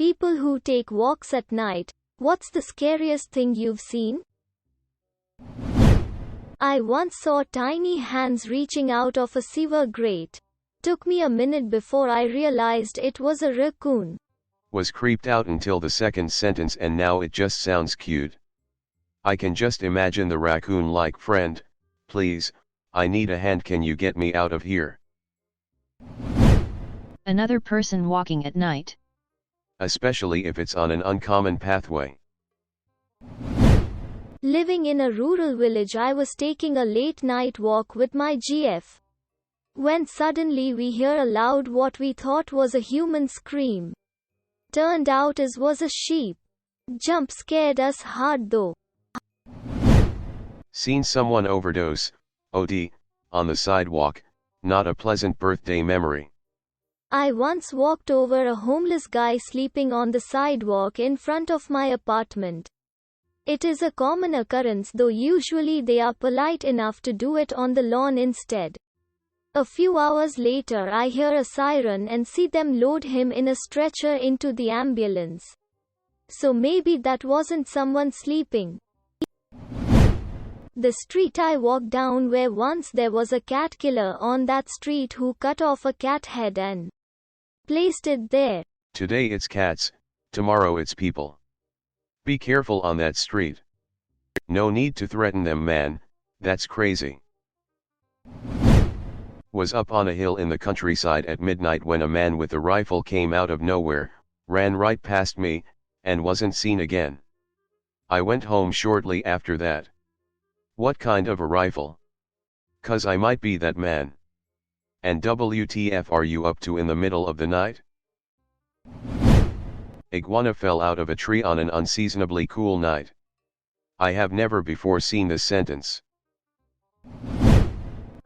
People who take walks at night. What's the scariest thing you've seen? I once saw tiny hands reaching out of a sewer grate. Took me a minute before I realized it was a raccoon. Was creeped out until the second sentence and now it just sounds cute. I can just imagine the raccoon like, friend, please, I need a hand, can you get me out of here? Another person walking at night. Especially if it's on an uncommon pathway. Living in a rural village, I was taking a late night walk with my GF. When suddenly we hear a loud what we thought was a human scream. Turned out it was a sheep. Jump scared us hard though. Seen someone overdose, OD, on the sidewalk, not a pleasant birthday memory. I once walked over a homeless guy sleeping on the sidewalk in front of my apartment. It is a common occurrence, though usually they are polite enough to do it on the lawn instead. A few hours later I hear a siren and see them load him in a stretcher into the ambulance. So maybe that wasn't someone sleeping. The street I walked down where once there was a cat killer on that street who cut off a cat head and placed it there. Today it's cats, tomorrow it's people. Be careful on that street. No need to threaten them, man, that's crazy. Was up on a hill in the countryside at midnight when a man with a rifle came out of nowhere, ran right past me, and wasn't seen again. I went home shortly after that. What kind of a rifle? 'Cause I might be that man. And WTF are you up to in the middle of the night? Iguana fell out of a tree on an unseasonably cool night. I have never before seen this sentence.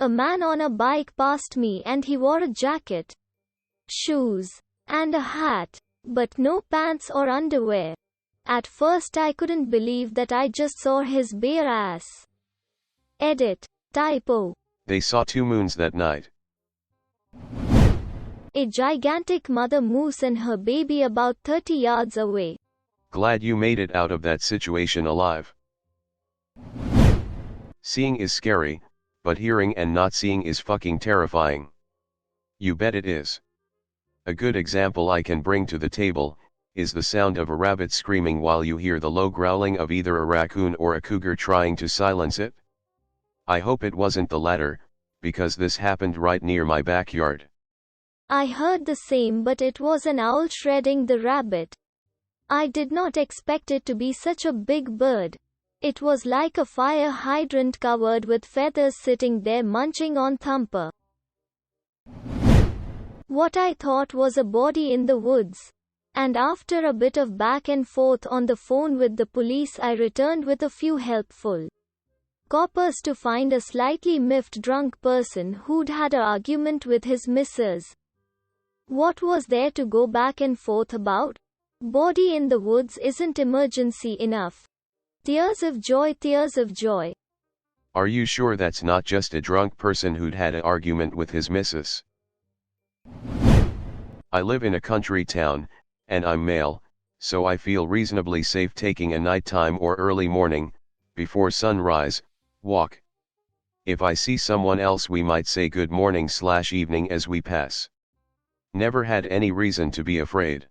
A man on a bike passed me and he wore a jacket, shoes, and a hat, but no pants or underwear. At first I couldn't believe that I just saw his bare ass. Edit. Typo. They saw two moons that night. A gigantic mother moose and her baby about 30 yards away. Glad you made it out of that situation alive. Seeing is scary, but hearing and not seeing is fucking terrifying. You bet it is. A good example I can bring to the table is the sound of a rabbit screaming while you hear the low growling of either a raccoon or a cougar trying to silence it. I hope it wasn't the latter, because this happened right near my backyard. I heard the same, but it was an owl shredding the rabbit. I did not expect it to be such a big bird. It was like a fire hydrant covered with feathers sitting there munching on Thumper. What I thought was a body in the woods. And after a bit of back and forth on the phone with the police, I returned with a few helpful coppers to find a slightly miffed drunk person who'd had an argument with his missus. What was there to go back and forth about? Body in the woods isn't emergency enough. Tears of joy, tears of joy. Are you sure that's not just a drunk person who'd had an argument with his missus? I live in a country town, and I'm male, so I feel reasonably safe taking a nighttime or early morning, before sunrise, walk. If I see someone else, we might say good morning/evening as we pass. Never had any reason to be afraid.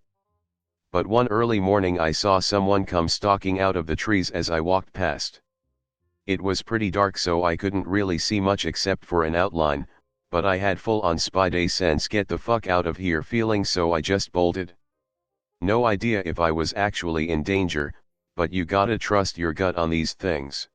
But one early morning I saw someone come stalking out of the trees as I walked past. It was pretty dark, so I couldn't really see much except for an outline, but I had full-on spidey sense get the fuck out of here feeling, so I just bolted. No idea if I was actually in danger, but you gotta trust your gut on these things.